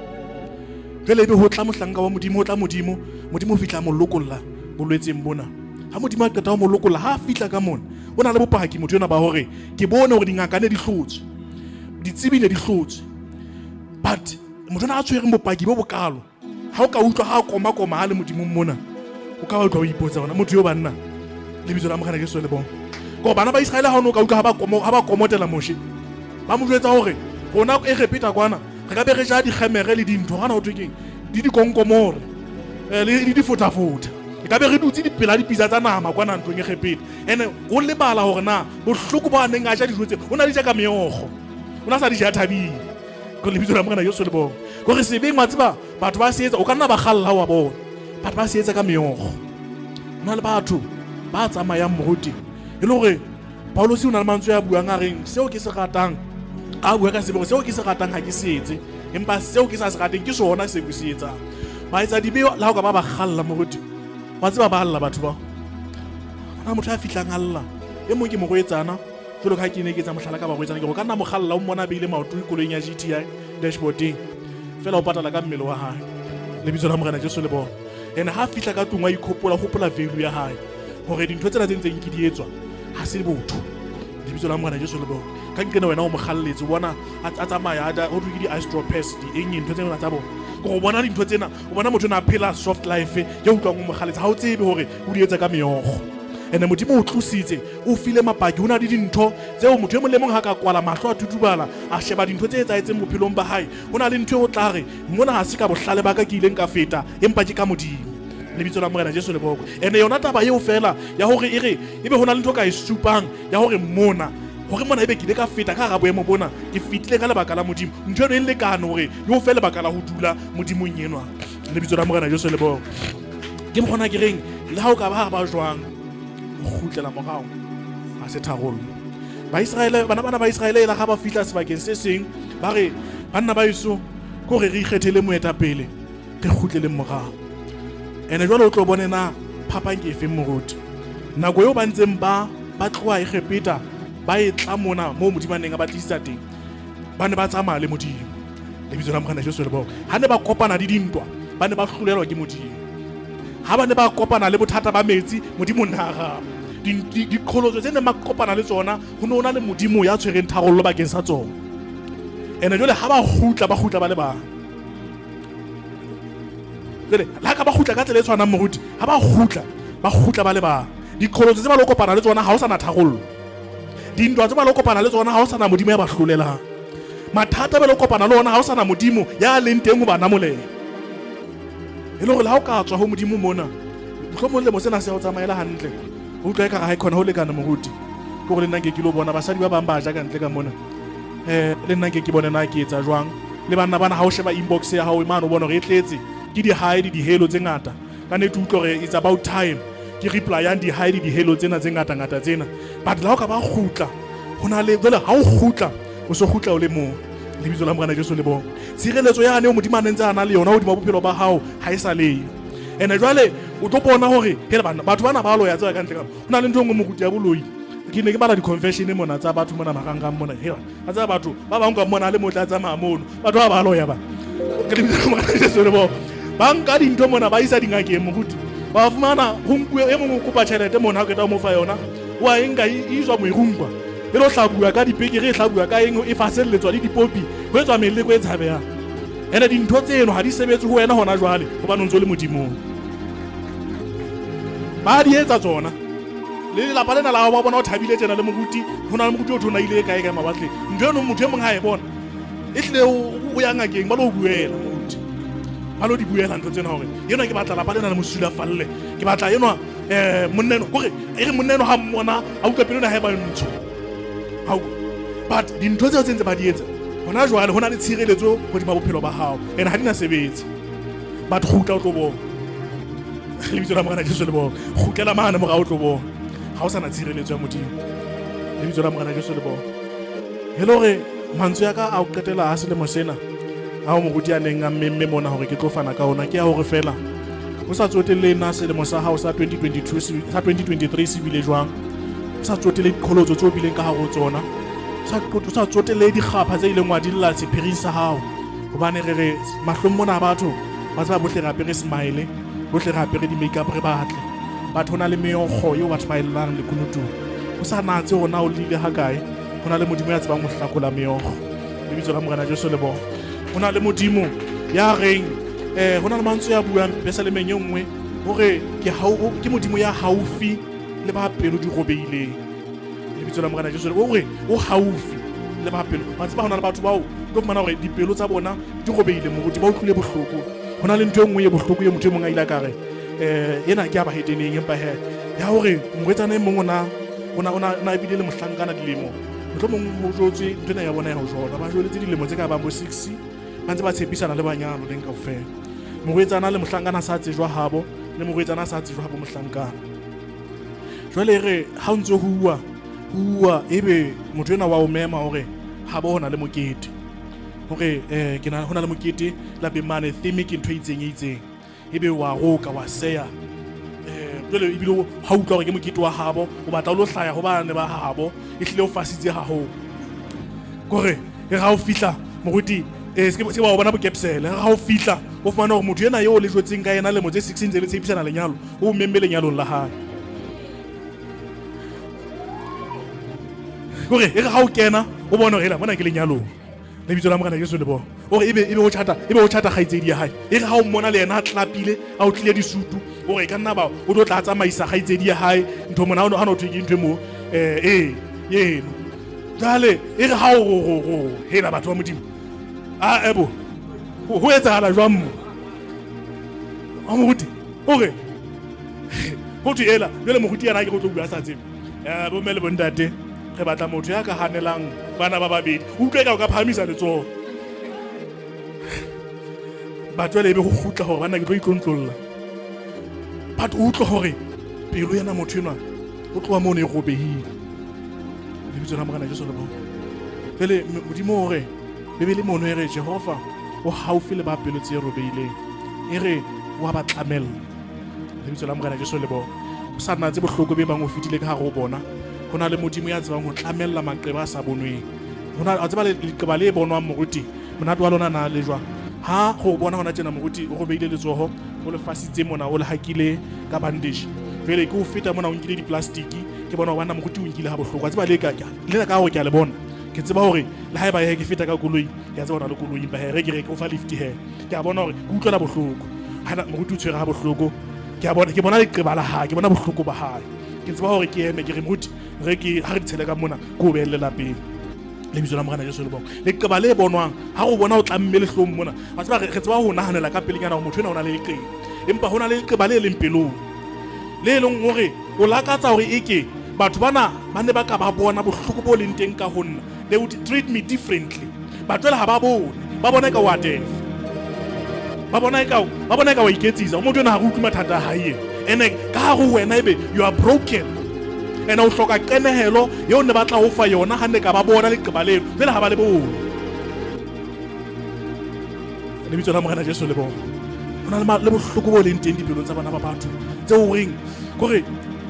jwale ebe ho tla mohlanka wa modimo ho tla modimo o fihla mo lokolla bolwetseng bona ha modimo a qeta ho mo lokolla ha fihla ka mona o na le bopaki motho yona ba hore ke bone hore dingaka ne di hlotswe ditsebile di hlotswe but motho na a tshwere bopaki bo bokalo ha o ka utlwa ha koma ha le modimo mona o ka utlwa o ipotsa hona motho yo banna lebitso la Morena Jesu le bona go bana ba Israel ha o no ka utlwa ha ba komotela Moshe ba mo jwetsa hore rona e repeta kwana re ka be re ja di kgemere le dintho hana ho thwekeng di konkomore le di fotafuta e ka be re dutse dipela dipitsa tsa nama kwana ntlong e khepile ene o lebala hore na bohloko ba neng a ja dijo tse o na di ja ka meokgo o na sa di ja thabile go lebitso la Morena Jesu le bona gore se beng wa tseba batho ba se etsa o ka nna ba khalla wa bona batho ba se etsa ka meokgo ona le batho ba tsamayang moruti e le gore Paulo se una le mantswe ya buang a reng seo ke se ratang a bua ka sebego seo ke se ratang ha ke se etse empa seo ke sa se rateng ke sona se ke se etsang ba etsa dibeo la ho ka ba khalla moruti wa tseba ba alla batho ba ona motho a fitlang alla e mong ke mo go etsana jolo ka ke ne ke tsa mohlala ka ba go etsana ke go kana mogalla o mmona beile maoto ikoloing ya GTI dashboarding fela o patala ka mmele wa hae le bitso la Morena Jesu le bona ene ha fitla ka tungwa ikhopola value ya hae hore dintho tsena tse ntseng ke di etswa ha se botho le bitso la Morena Jesu le bona ka nkena wena o mogalletse bona a tsamaya ho re di astropes di eng ntho tsena tsa bona go bona dintho tsena o bona motho na phela soft life ya utlwang o mogalletse ha o tsebe hore o di etsa ka meokgo ene modimo o tlositse o file mapaki hona le dintho tseo motho e mong le mong ha ka kwala mahlo a tutubala a sheba dintho tse etsaetseng bophelong ba hae hona le ntho e o tla re mona ha se ka bohlale ba ka ke ileng ka feta empa ke ka modimo le bitso la Morena Jesu le boko ene yona taba eo fela ya hore ebe hona le ntho ka e supang ya hore mona ebe ke ile ka feta ka ga boemo bona ke fitile ka lebaka la modimo ntho eno e lekane hore yo fe lebaka la ho dula modimong enwa le bitso la Morena Jesu le boko ke bona ke reng le ha o ka ba jwang khutlela morao a se tharollo ba Israele bana ba Israele la ga ba fitla sebakeng se seng ba re banna ba iso ko re ikgethele moetapele re khutlele morao ene jwale o tlo bonena phapang ke efe moruti nako eo ba ntseng ba tloa e khepeta ba e tla mona mo modimaneng a batlisa teng ba ne ba tsamaya le modimo le bitso la Morena Jesu le bona ha ne ba kopana di dintwa ba ne ba hlolelwa ke modimo ha ba ne ba kopana le bothata ba metsi modimo nna ga di kholotso tse ne ma kopana le tsona ho nona le modimo ya tshwereng tharollo bakeng sa tsona ene jole ha ba khutla ba le ba jole la ka ba khutla ka tsela e tshwanang moruti ha ba khutla ba le ba di kholotso tse ba lo kopana le tsona ha o sana tharollo dintwa tse ba lo kopana le tsona ha o sana modimo ya ba hlolelang mathata ba lo kopana le ona ha o sana modimo ya leng teng ho bana moleng e le gore la o ka tswa ho modimo mona mohlomong le mo sena se o tsamaela hantle o tla ka ga khona ho lekana moruti go go le nna ke lo bona basadi ba bang ba ja ka ntle ka mona le nna ke bone na ke etsa jwang le bana ha o sheba inbox ya hao imane o bona re tletse ke di hide di hello tse ngata ka ne tutlo re it's about time ke reply yang di hide di hello tsena tse ngata tsena but la o ka ba khutla hona le jole ha o khutla o so khutla o le mo le bitso la Morena Jesu le bona tshireletso ya ne o modimo a ntse ana le yona o dimo bophelo ba hao ha e sa le ene jwale o tlo bona hore hele bana batho bana ba lo ya tsaya ka ntle ka hona le ntho ngwe mokuti ya boloi ke ne ke bala di confession mona tsa batho mona magangang mona hela a tsa batho ba bang ka mona le motla tsa mamono batho ba lo ya ba ke le bitso la Morena Jesu le bona ba nka dintho mona ba isa dingakeng mokuti ba fumana ho nkuwe e mong o kopa tjhelete mona ha ke ta mo fa yona wa enka izwa mo irungwa e lo hlabua ka dipekere e hlabua ka eng e faselletswa le dipopi ho etswa mele ko e tshabeha ene dintho tseno ha di sebetse ho wena hona jwale hobane o ntse le modimong ba di etsa tsona le lapa lena la ba bona o thabile tjena le moruti hona le moruti o thona ile kae ka mabatle ntho eno motho e mong ha e bona e hle o ya ngakeng ba lo buela moruti ba lo di buela ntho tsena hore yena ke batla lapa lena le mosula falle ke batla yena monneno gore e re monneno ha mmona a utlwa pele na ha ba ntsho hao but dintho tseo tse ba di etsa hona jwale hona le tshireletso ho di ba bophelo ba hao ene ha dina sebetse ba khutla o tlo bona le bitso la Morena Jesu le bona khutlela mana morao o tlo bona ha o sana tshireletso ya modimo le bitso la Morena Jesu le bona hello re mantswe ya ka a o qetela ha selemo sena ha o moruti a neng a mmemme mona hore ke tlo fana ka ona ke ya hore fela o sa tsotelle na selemo sa hao sa 2022 sa 2023 se bile jwang o sa tsotelle dikolotso tse o bileng ka haro tsona o sa tsotelle dikgapha tse ileng wa dilla sephiring sa hao hobane re mahlong mona batho ba tsaba bohle re apere smile bohle re apere di make up re batle batho hona le meokgo eo batho ba elang le kunutu o sa natse hona o lile ha kae hona le modimo ya tsebang ho hlakola meokgo le bitso la Morena Jesu le bona hona le modimo ya reng hona le mantswe ya buang Besalemeng e nngwe hore ke modimo ya haufi le ba pelo di robeileng le bitso la Morena Jesu hore o haufi le ba pelo ba tseba hona le batho bao go fumana hore dipelo tsa bona di robeile moruti ba utlwile bohloko hona le ntho e nngwe e bohloko e motho e mong a ile ka re ena ke aba heteneng empa he ya hore morwetsana e mong ona ebile le mohlankana dilemo mohlomong ho jotswe ntwena ya bona ya ho jona ba joletse dilemo tse ka bang bo 6 ba ntse ba tshepisana le banyalo leng kaofela morwetsana le mohlankana sa tsejwa habo le morwetsana sa tsejwa habo mohlankana jwale re ha o ntse ho bua ebe motho ena wa o mema hore ha bo hona le mokete hore ke na hona le mokete la bemane theme ke ntho itseng ebe wa roka wa seya jwale ebile ha utlwa hore ke mokete wa habo o batla o lo hlaya ho bana ba habo ehlile o fasitse haholo kore e ga o fihla moruti se ba o bona bokepsele ga o fihla o fumana hore motho ena yo le jwetseng ka yena le mo tse 16 tse le tshepisana lenyalo o mmemme lenyalong la hae kore e ga o kena o bona hore bona ke lenyalong le bitso la morena Jesu le bona ore ebe o chata khaitsedi ya hae e ga o mmona le yena a tlapile a o tlile disutu ore ka nna ba o do tla tsamaisa khaitsedi ya hae ntho mona ha no thwe ntwe mo yeno jale e ga o hela batho ba modimo ebo ho etsahala jwang mo amuti ore ho tu ela jale moruti yana ke go tlo bua sa tsebe bo mele bondate re batla motho ya ka hanelang bana ba babedi utlwe ka o ka phamisa letsoho batho le be go khutla hore bana ke tlo itlontlolola but utlwe hore pelo yana motho ena o tloa mo ne go behile le bitso la morena Jesu le bona pele modimo hore be le mono ere Jehova o haufi le ba pelo tse robeileng ere wa ba tlamela le bitso la morena Jesu le bona o sa nna tse bohloko be bang o fitile ka go bona hona le modimo ya tsebang ho tlamella maqeba a sa bonweng hona a tseba le qeba le bonwang moruti monate wa lona na le jwa ha go bona hona tjena moruti o go beile letsoho o le fasitse mona o le hakile ka bandage jwale ke o feta mona o nkile diplastiki ke bona bana moruti o nkile ha bohloko a tseba le ka hore ke a le bona ke tseba hore le haeba ke feta ka koloi ke a tseba hona le koloi ba re ke o fa lift he ke a bona hore ke utlwela bohloko hana moruti o tshwere ha bohloko ke bona le qeba la ha ke bona bohloko ba hae ke tseba hore ke eme ke re moruti re ke ha re tshela ka mona go be le lapeng le bitso la morena Jesu le bona le qeba le bonwang ha go bona o tlamme le hlong mona a tseba re tseba ho nahanela ka pelenyana ho motho ena o na le leqeba empa hona le leqeba le leng pelong le leng hore o lakatsa hore eke batho bana ba ne ba ka ba bona bohloko bo leng teng ka honna they would treat me differently batho le ha ba bona ka wa death ba bona ka wa iketsisa motho ena ha go utlwa mathata hae ene ka ha go wena ebe you are broken ena o hloka qenehelo yo ne batla o fa yona ha ne ka ba bona le qeba leno le ha ba le bona le bitso la morena Jesu le bona hona le bohloko bo leng teng dipelong tsa bana ba batho tse o reng kore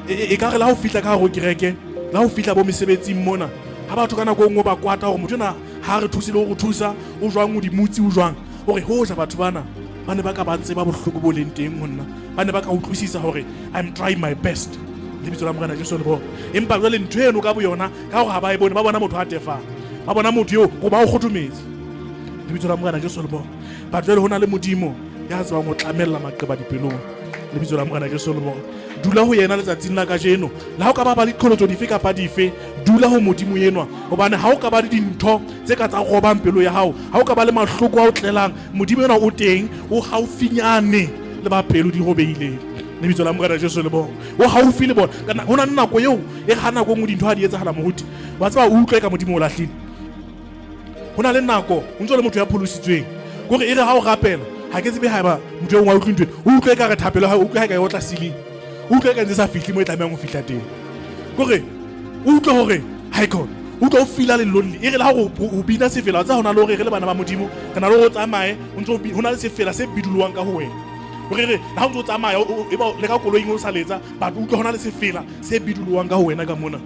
e ka re la ho fihla ka go kereke la ho fihla bo mesebetsing mona ha batho kana go ngo ba kwata hore motho na ha re thusile go thusa o jwang o dimutsi o jwang hore ho ja batho bana ba ne ba ka ba tseba bohloko bo leng teng honna ba ne ba ka utlwisisa hore I'm trying my best le bitso la morena Jesu le bona empa jwale ntho eno ka bo yona ka hore ha ba e bone ba bona motho a tefang ba bona motho yo go ba o khothometse le bitso la morena Jesu le bona ba jwale hona le modimo ya tswa go tlamella maqeba dipelong le bitso la morena Jesu le bona dula ho yena letsatsing la ka jeno la ho ka ba le diqholotso dife kapa dife dula ho modimo yenwa hobane ha o ka ba le dintho tse ka tsa robang pelo ya hao ha o ka ba le mahloko a o tlelang modimo yenwa o teng o haufinyane le ba pelo di robeileng le bitso la morena Jesu le bona o haufi le bona kana hona nako eo e gana go mo dintho ha di etsahala moruti ba tsaba o utlwe ka modimo o lahlile hona le nako o ntse le motho ya pholositsweng gore e re ha o rapela ha ke tsebe haeba motho wa utlwe ntwe o utlwe ka re thapelo ha o utlwe ha ka e otla siling o utlwe ka ntse sa fihli mo e tlamehang go fihla teng gore o utlwe hore ha ikon o tlo fila le lonely e re la go bina sefela tsa hona le hore re le bana ba modimo kana le go tsamaye o ntse hona le sefela se bidulwang ka ho wena gore re la ho ntse o tsamaya e ba le ka koloing o sa letsa ba utlwe hona le sefela se bidulwang ka ho wena ka mona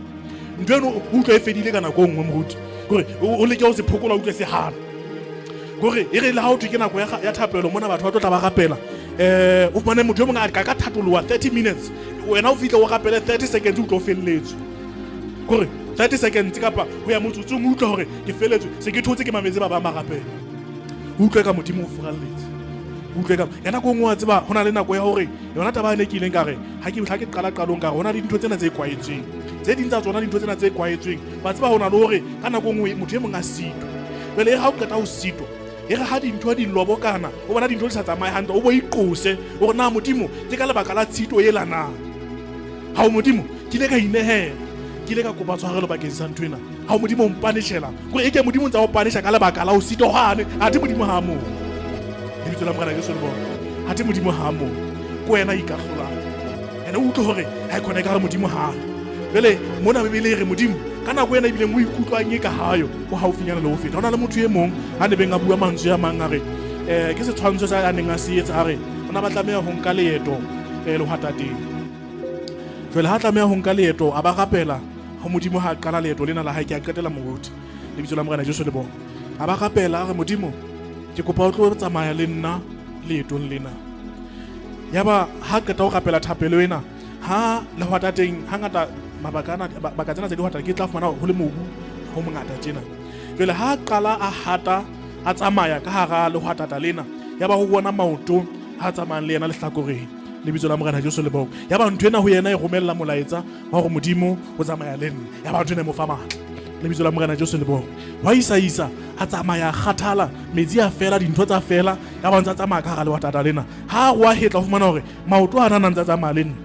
ntweno o utlwe e fedile kana go ngwe moruti gore o leke o se phokola utlwe se hana gore e re la ha o thwe ke nako ya thapelo mona batho ba tlo tla ba rapela o bone motho mo ngaka ka thatolowa 30 minutes wena o fitla o rapele 30 seconds o tlo felletswe gore 30 seconds kapa ho ya motsotsong o utlwa hore ke felletswe se ke thotse ke mametse ba ba marapela o utlwe ka modimo o furalletse o utlwe ka yana go ngwa tseba hona le nako ya hore yona taba ene ke ileng kare ha ke qala qalong ka hona le dintho tsena tse kwaetsweng tse dintsa tsona dintho tsena tse kwaetsweng ba tseba hona le hore ka nako ngwe motho e mong a sito bele ha o qeta ho sito e re ha dintho di lobokana o bona dintho di sa tsamaye hantle o bo iqose o re na Modimo ke ka lebaka la tshito e lanang ha o Modimo ke ile ka inehela ke ile ka kopa tshwarelo bakeng sa ntwena ha o Modimo o mpanishela gore e ke Modimo ntse o panisha ka lebaka la o sito hane a di Modimo ha mo le bitso la morena Jesu le bona ha di Modimo ha mo ko wena ikahlola ene o utlwe hore ha e khona ka re Modimo ha jale mona Bebele re Modimo ka nako ena ebile mo ikutlwang e ka hayo o haufinyana le ho feta hona le motho e mong ha ne beng a bua mantswe a mang a re ke setshwantsho sa a neng a se etsa a re ona ba tlameha ho nka leeto le ho hatateng jale ha tlameha ho nka leeto a ba rapela ho Modimo ha qala leeto lena la hae ke a qetela moruti le bitso la morena Jesu le bona a ba rapela a re Modimo ke kopa o tlo tsamaya le nna leetong lena yaba ha qeta ho rapela thapelo ena ha le ho hatateng hangata mabaka tsena tse di hata ke tla fumana ho le mobu ho mongata tjena jwale ha qala a hata a tsamaya ka hara le ho hatata lena yaba ho bona maoto ha tsamayang le yena le hlakoreng le bitso la morena Jesu le bona yaba ntho ena ho yena e romella molaetsa wa hore Modimo o tsamaya le nna yaba ntho ena e mo fa matla le bitso la morena Jesu le bona wa isa a tsamaya kgathala metsi a fela dintho tsa fela yaba ntse a tsamaya ka hara le ho hatata lena ha wa hetla ho fumana hore maoto a nana ntse a tsamaya le nna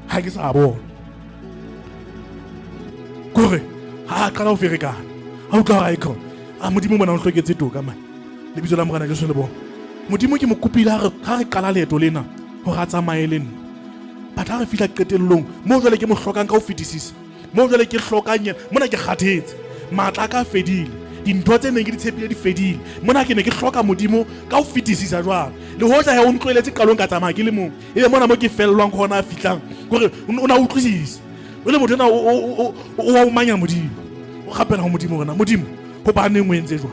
ha ke sa bona kore ha qala ho ferekana ha utlwa ha icon a Modimo mona o hloketse toka man le bitso la morena Jesu le bona Modimo ke mo kopile ha re qala leeto lena ho ra tsamaye le nna batla re fihla qetellong mo jwale ke mo hlokang ka ho fetisisa mo jwale ke hlokanye mona ke kgathetse matla ka fedile dintho tse neng ke di tshepile di fedile mona ke ne ke hloka Modimo ka ho fetisisa jwalo le hoja ha o ntloeletse qalong ka tsamaya ke le mong ebe mona mo ke fellwang khona a fihlang gore o na utlwisisa o le motho na o wa manya Modimo o gapela ho Modimo rena Modimo ho ba neng o entse jwa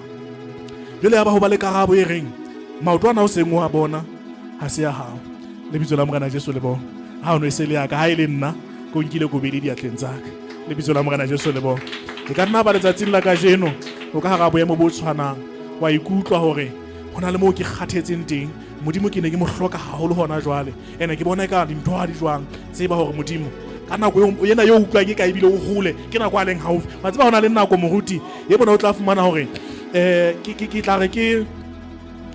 jwale ya ba ho ba le karabo e reng maoto ana o seng o a bona ha se ya hao le bitso la morena Jesu le bona ha o no se le ya ka ha ile nna ko nkile ko bedi diatleng tsaka le bitso la morena Jesu le bona e ka nna ba letsatsing la ka jeno o ka hara boemo bo tshwanang wa ikutlwa hore hona le mo ke kgathetseng teng Modimo ke ne ke mo hloka haholo hona jwale ene ke bona ka dintho ha di jwang tseba hore Modimo ka nako yena yo utlwa ke ka ebile o hole ke nako a leng haufi wa tseba hona le nako moruti e bona o tla fumana hore ke tla re ke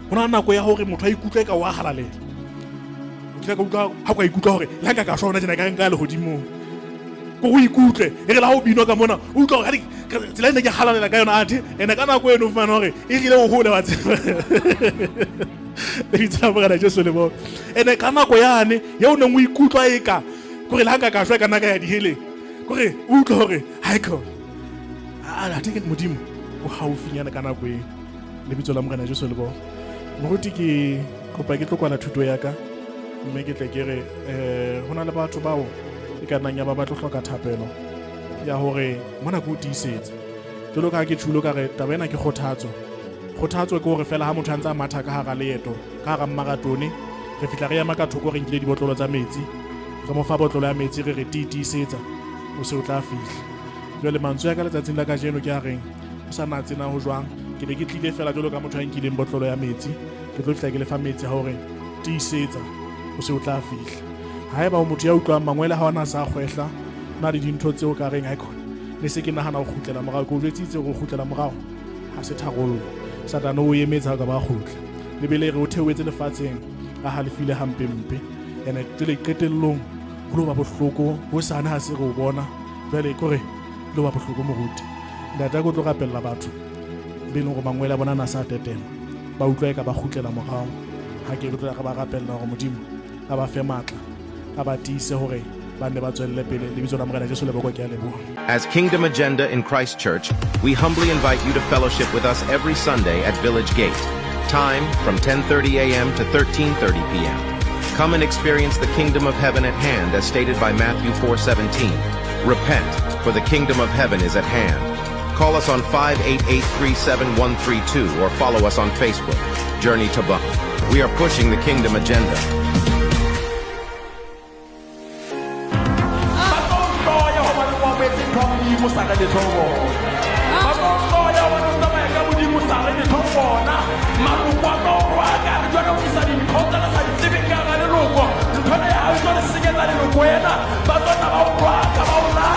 hona nako ya hore motho a ikutlwe ka wa halalela ke ka utlwa ha ka ikutlwa hore la nka ka shona tjena ka nka le hodimo ko o ikutlwe e re la ho binwa ka mona o utlwa hore tsela ene ke halalela ka yona athe ene ka nako eno o fumana hore e rile o hole wa tseba le tsaba morena Jesu le bona ene ka nako yane ya o neng o ikutlwa e ka kore la nka ka shwa ka naka ya dihele kore o utlwa hore ha iko a teke Modimo o haufinyana ka nako e le bitso la morena Jesu le bona moruti ke kopa ke tlokwana thuto ya ka mme ke tle ke re hona le batho bao e ka nna ya ba tlo hloka thapelo ya hore mona go tiisetsa jolo ka ke tshulo ka re taba ena ke kgothatso ke hore fela ha motho a ntse a matha ka hara leeto ka hara mmaratone re fitla re ya maka thoko re nkile dibotlolo tsa metsi re mo fa botlolo ya metsi re tiisetsa o se o tla fihla jole mantswe ya ka letsatsing la ka jeno ke a reng o sa natse na ho jwang ke ne ke tlile fela jolo ka motho a nkileng botlolo ya metsi ke tlo fihla ke le fa metsi ha hore tiisetsa o se o tla fihla ha eba o motho ya utlwang mangwele ha ona sa kgwehla na le dintho tseo ka reng icon le se ke nahana ho khutlela morao ko jwetsitse go khutlela morao ha se tharollo satana o emetsa ka ba khutla lebele re o theoetse lefatsheng a halefile hampempe ene tele qetellong ho lo ba bohloko ho sana ha se re o bona jwale kore lo ba bohloko moruti ndata go tlo rapella batho be no go mangwela bona na sa tetema ba utlwa ka ba khutlela morao ha ke tlo ka ba rapella go Modimo a ba fe matla a ba tiise hore As Kingdom Agenda in Christ Church, we humbly invite you to fellowship with us every Sunday at Village Gate. Time from 10:30 a.m. to 13:30 p.m. Come and experience the kingdom of heaven at hand as stated by Matthew 4:17. Repent, for the kingdom of heaven is at hand. Call us on 588-37132 or follow us on Facebook. Journey to Bum. We are pushing the kingdom agenda. Buena,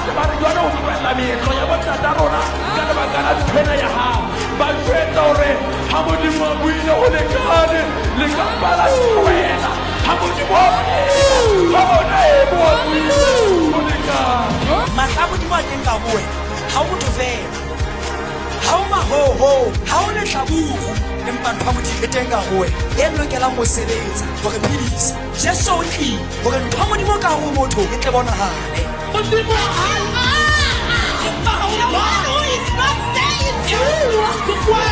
ke ba re jwale o tlohella meetlo ya bontata rona ka lebaka la nthwena ya hao ba jwetsa hore ha modimo a buile ho lekane le ka bala wena ha modimo a buile ha bona e bo a buile ho lekane matla modimo a teng ka boe ha o motho fela ha o mahoho ha o le hlabuku empa ntho ya modimo e teng ka boe e lokelang ho sebetsa hore phedisa jesu o tlile hore ntho ya modimo ka ho motho e tle bonahale modimo Is not staying true.